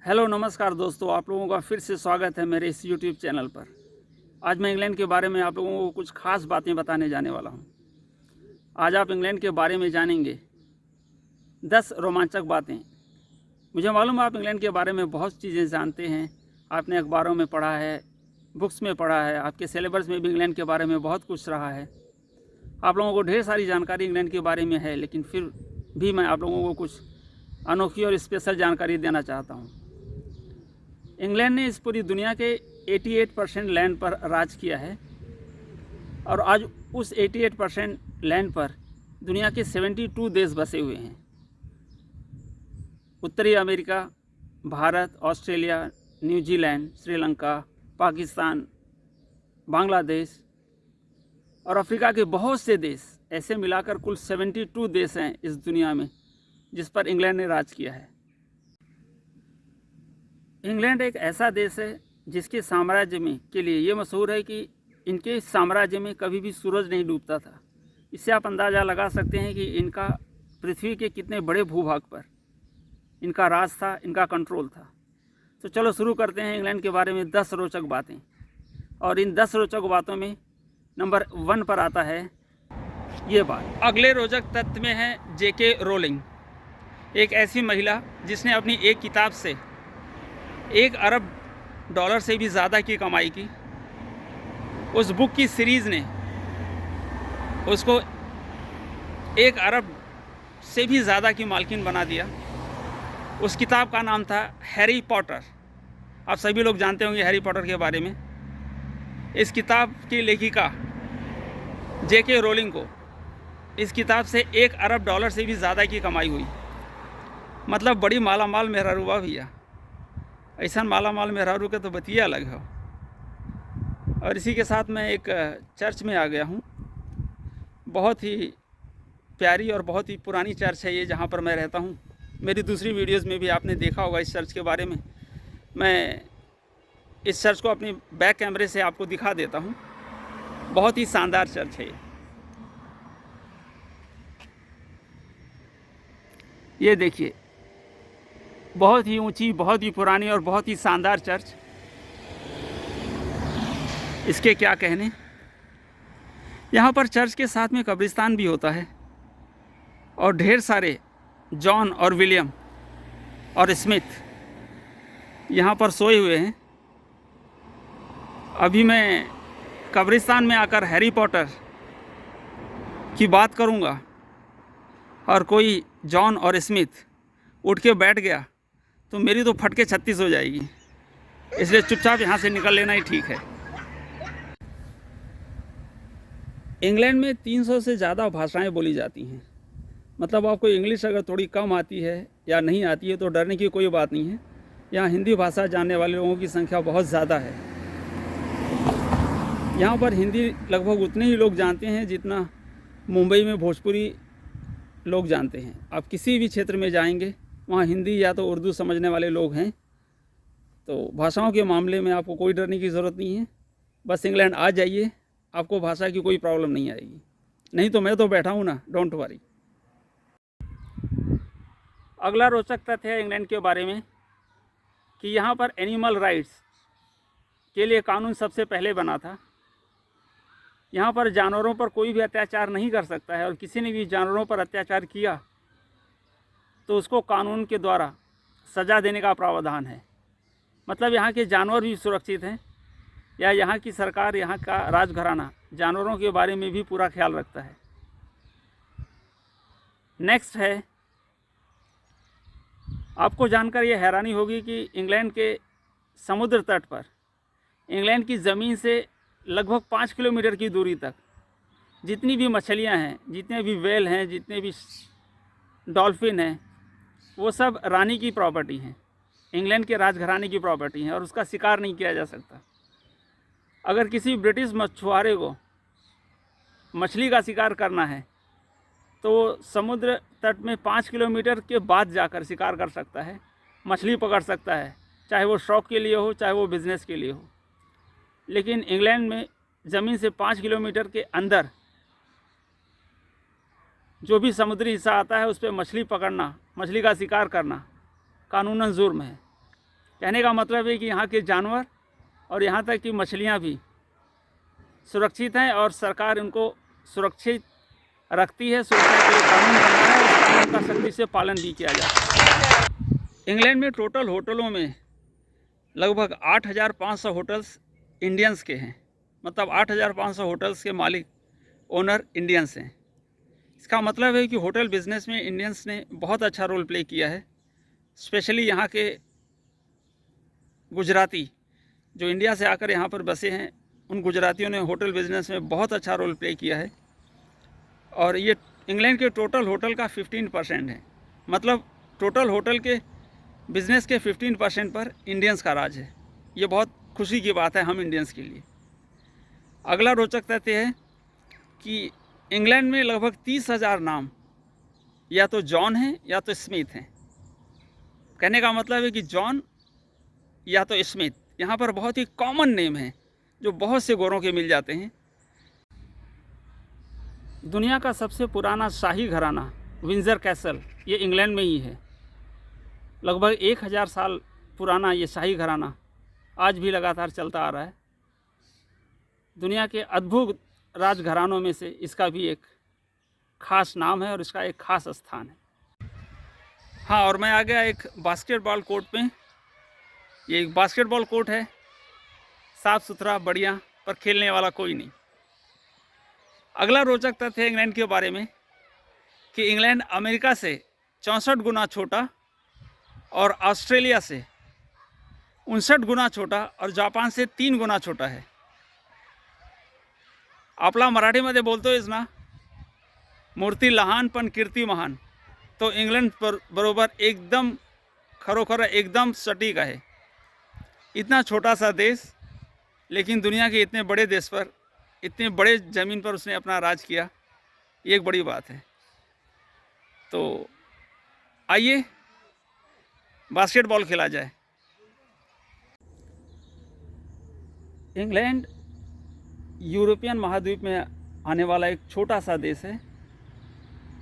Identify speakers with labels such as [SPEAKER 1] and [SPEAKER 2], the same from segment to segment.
[SPEAKER 1] Hello नमस्कार दोस्तों, आप लोगों का फिर से स्वागत है मेरे इस यूट्यूब चैनल पर। आज मैं इंग्लैंड के बारे में आप लोगों को कुछ खास बातें बताने जाने वाला हूं। आज आप इंग्लैंड के बारे में जानेंगे 10 रोमांचक बातें। मुझे मालूम है आप इंग्लैंड के बारे में बहुत चीज़ें जानते हैं, आपने अखबारों में पढ़ा है, बुक्स में पढ़ा है, आपके सिलेबस में भी इंग्लैंड के बारे में बहुत कुछ रहा है। आप लोगों को ढेर सारी जानकारी इंग्लैंड के बारे में है, लेकिन फिर भी मैं आप लोगों को कुछ अनोखी और स्पेशल जानकारी देना चाहता हूँ। इंग्लैंड ने इस पूरी दुनिया के 88% लैंड पर राज किया है और आज उस 88% लैंड पर दुनिया के 72 देश बसे हुए हैं। उत्तरी America, Bharat, Australia, New Zealand, Sri Lanka, Pakistan, Bangladesh और अफ्रीका के बहुत से देश, ऐसे मिलाकर कुल 72 देश हैं इस दुनिया में जिस पर इंग्लैंड ने राज किया है। इंग्लैंड एक ऐसा देश है जिसके साम्राज्य में के लिए ये मशहूर है कि इनके साम्राज्य में कभी भी सूरज नहीं डूबता था। इससे आप अंदाज़ा लगा सकते हैं कि इनका पृथ्वी के कितने बड़े भूभाग पर इनका राज था, इनका कंट्रोल था। तो चलो शुरू करते हैं इंग्लैंड के बारे में 10 रोचक बातें। और इन 10 रोचक बातों में नंबर 1 पर आता है ये बात। अगले रोचक तथ्य में है जेके रोलिंग, एक ऐसी महिला जिसने अपनी एक किताब से $1 अरब से भी ज़्यादा की कमाई की। उस बुक की सीरीज़ ने उसको 1 अरब से भी ज़्यादा की मालकिन बना दिया। उस किताब का नाम था हैरी पॉटर। आप सभी लोग जानते होंगे हैरी पॉटर के बारे में। इस किताब की लेखिका जेके रोलिंग को इस किताब से $1 अरब से भी ज़्यादा की कमाई हुई। मतलब बड़ी माला माल मेहरारूबा भैया। ऐसा माला माल मेहरारू का तो बतिया अलग है। और इसी के साथ मैं एक चर्च में आ गया हूँ। बहुत ही प्यारी और बहुत ही पुरानी चर्च है ये, जहाँ पर मैं रहता हूँ। मेरी दूसरी वीडियोस में भी आपने देखा होगा इस चर्च के बारे में। मैं इस चर्च को अपनी बैक कैमरे से आपको दिखा देता हूँ। बहुत ही शानदार चर्च है ये देखिए, बहुत ही ऊंची, बहुत ही पुरानी और बहुत ही शानदार चर्च। इसके क्या कहने। यहाँ पर चर्च के साथ में कब्रिस्तान भी होता है और ढेर सारे जॉन और विलियम और स्मिथ यहाँ पर सोए हुए हैं। अभी मैं कब्रिस्तान में आकर हैरी पॉटर की बात करूँगा और कोई जॉन और स्मिथ उठ के बैठ गया तो मेरी तो फटके 36 हो जाएगी। इसलिए चुपचाप यहाँ से निकल लेना ही ठीक है। इंग्लैंड में 300 से ज़्यादा भाषाएं बोली जाती हैं। मतलब आपको इंग्लिश अगर थोड़ी कम आती है या नहीं आती है तो डरने की कोई बात नहीं है। यहाँ हिंदी भाषा जानने वाले लोगों की संख्या बहुत ज़्यादा है। यहाँ पर हिंदी लगभग उतने ही लोग जानते हैं जितना मुंबई में भोजपुरी लोग जानते हैं। आप किसी भी क्षेत्र में जाएंगे वहाँ हिंदी या तो उर्दू समझने वाले लोग हैं। तो भाषाओं के मामले में आपको कोई डरने की ज़रूरत नहीं है। बस इंग्लैंड आ जाइए, आपको भाषा की कोई प्रॉब्लम नहीं आएगी। नहीं तो मैं तो बैठा हूँ ना, डोंट वरी। अगला रोचक तथ्य है इंग्लैंड के बारे में कि यहाँ पर एनिमल राइट्स के लिए कानून सबसे पहले बना था। यहाँ पर जानवरों पर कोई भी अत्याचार नहीं कर सकता है और किसी ने भी जानवरों पर अत्याचार किया तो उसको कानून के द्वारा सज़ा देने का प्रावधान है। मतलब यहाँ के जानवर भी सुरक्षित हैं, या यहाँ की सरकार, यहाँ का राजघराना जानवरों के बारे में भी पूरा ख्याल रखता है। नेक्स्ट है, आपको जानकर ये हैरानी होगी कि इंग्लैंड के समुद्र तट पर इंग्लैंड की ज़मीन से लगभग 5 किलोमीटर की दूरी तक जितनी भी मछलियाँ हैं, जितने भी व्हेल हैं, जितने भी डॉल्फिन हैं, वो सब रानी की प्रॉपर्टी हैं, इंग्लैंड के राजघराने की प्रॉपर्टी हैं और उसका शिकार नहीं किया जा सकता। अगर किसी ब्रिटिश मछुआरे को मछली का शिकार करना है तो वो समुद्र तट में 5 किलोमीटर के बाद जाकर शिकार कर सकता है, मछली पकड़ सकता है, चाहे वो शौक़ के लिए हो, चाहे वो बिज़नेस के लिए हो। लेकिन इंग्लैंड में ज़मीन से 5 किलोमीटर के अंदर जो भी समुद्री हिस्सा आता है उस पर मछली पकड़ना, मछली का शिकार करना कानूनन जुर्म है। कहने का मतलब है कि यहाँ के जानवर और यहाँ तक कि मछलियाँ भी सुरक्षित हैं और सरकार उनको सुरक्षित रखती है। सुरक्षा के लिए कानून बना है, उस कानून का सख्ती से पालन भी किया जाता है। इंग्लैंड में टोटल होटलों में लगभग 8,500 होटल्स इंडियंस के हैं, मतलब 8,500 होटल्स के मालिक ओनर इंडियंस हैं। इसका मतलब है कि होटल बिज़नेस में इंडियंस ने बहुत अच्छा रोल प्ले किया है। स्पेशली यहाँ के गुजराती जो इंडिया से आकर यहाँ पर बसे हैं, उन गुजरातियों ने होटल बिज़नेस में बहुत अच्छा रोल प्ले किया है। और ये इंग्लैंड के टोटल होटल का 15% है, मतलब टोटल होटल के बिज़नेस के 15% पर इंडियंस का राज है। ये बहुत खुशी की बात है हम इंडियंस के लिए। अगला रोचक तथ्य है कि इंग्लैंड में लगभग 30,000 नाम या तो जॉन हैं या तो स्मिथ हैं। कहने का मतलब है कि जॉन या तो स्मिथ यहाँ पर बहुत ही कॉमन नेम है जो बहुत से गोरों के मिल जाते हैं। दुनिया का सबसे पुराना शाही घराना विंजर कैसल ये इंग्लैंड में ही है। लगभग 1000 साल पुराना ये शाही घराना आज भी लगातार चलता आ रहा है। दुनिया के अद्भुत राजघरानों में से इसका भी एक खास नाम है और इसका एक खास स्थान है। हाँ, और मैं आ गया एक बास्केटबॉल कोर्ट पे। ये एक बास्केटबॉल कोर्ट है, साफ़ सुथरा बढ़िया, पर खेलने वाला कोई नहीं। अगला रोचक तथ्य है इंग्लैंड के बारे में कि इंग्लैंड अमेरिका से 64 गुना छोटा और ऑस्ट्रेलिया से 59 गुना छोटा और जापान से 3 गुना छोटा है। आपला मराठीमध्ये बोलतोयच ना, मूर्ती लहान पण कीर्ती महान, तो इंग्लंड बरोबर एकदम खरोखर एकदम सटीक आहे। इतना छोटा सा देश, लेकिन दुनिया के इतने बड़े देश पर, इतने बड़े ज़मीन पर उसने अपना राज किया, ये एक बड़ी बात है। तो आइए बास्केटबॉल खेला जाए। इंग्लैंड यूरोपियन महाद्वीप में आने वाला एक छोटा सा देश है,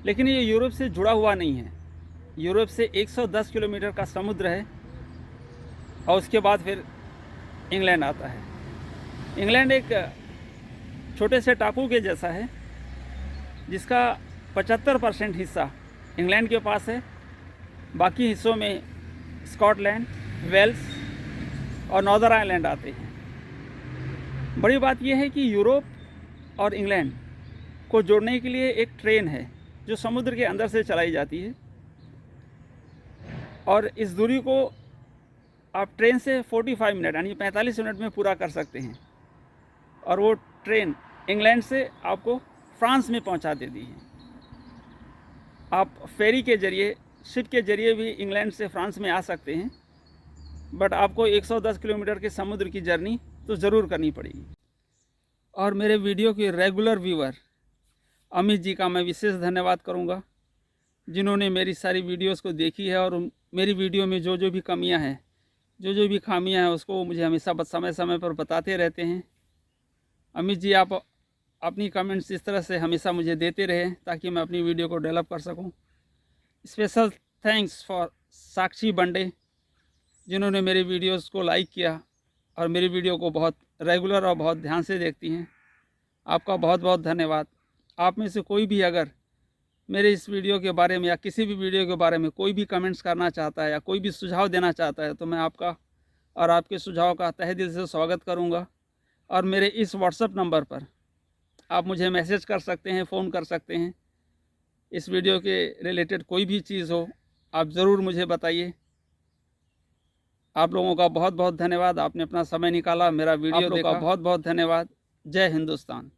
[SPEAKER 1] लेकिन ये यूरोप से जुड़ा हुआ नहीं है। यूरोप से 110 किलोमीटर का समुद्र है और उसके बाद फिर इंग्लैंड आता है। इंग्लैंड एक छोटे से टापू के जैसा है जिसका 75% हिस्सा इंग्लैंड के पास है। बाकी हिस्सों में स्कॉटलैंड, वेल्स और नॉर्दर्न आयरलैंड आते हैं। बड़ी बात यह है कि यूरोप और इंग्लैंड को जोड़ने के लिए एक ट्रेन है जो समुद्र के अंदर से चलाई जाती है, और इस दूरी को आप ट्रेन से 45 मिनट यानी 45 मिनट में पूरा कर सकते हैं। और वो ट्रेन इंग्लैंड से आपको फ्रांस में पहुंचा देती है। आप फेरी के ज़रिए, शिप के ज़रिए भी इंग्लैंड से फ्रांस में आ सकते हैं, बट आपको 110 किलोमीटर के समुद्र की जर्नी तो ज़रूर करनी पड़ेगी। और मेरे वीडियो के रेगुलर व्यूअर अमित जी का मैं विशेष धन्यवाद करूंगा, जिन्होंने मेरी सारी वीडियोस को देखी है और मेरी वीडियो में जो जो भी कमियां हैं, जो जो भी खामियां हैं, उसको मुझे हमेशा समय समय पर बताते रहते हैं। अमित जी, आप अपनी कमेंट्स इस तरह से हमेशा मुझे देते रहें ताकि मैं अपनी वीडियो को डेवलप कर सकूं। स्पेशल थैंक्स फॉर साक्षी बंडे, जिन्होंने मेरी वीडियोस को लाइक किया और मेरी वीडियो को बहुत रेगुलर और बहुत ध्यान से देखती हैं। आपका बहुत बहुत धन्यवाद। आप में से कोई भी अगर मेरे इस वीडियो के बारे में या किसी भी वीडियो के बारे में कोई भी कमेंट्स करना चाहता है या कोई भी सुझाव देना चाहता है, तो मैं आपका और आपके सुझाव का तहे दिल से स्वागत करूंगा। और मेरे इस व्हाट्सएप नंबर पर आप मुझे मैसेज कर सकते हैं, फ़ोन कर सकते हैं। इस वीडियो के रिलेटेड कोई भी चीज़ हो, आप ज़रूर मुझे बताइए। आप लोगों का बहुत बहुत धन्यवाद, आपने अपना समय निकाला, मेरा वीडियो देखा। बहुत बहुत धन्यवाद। जय हिंदुस्तान।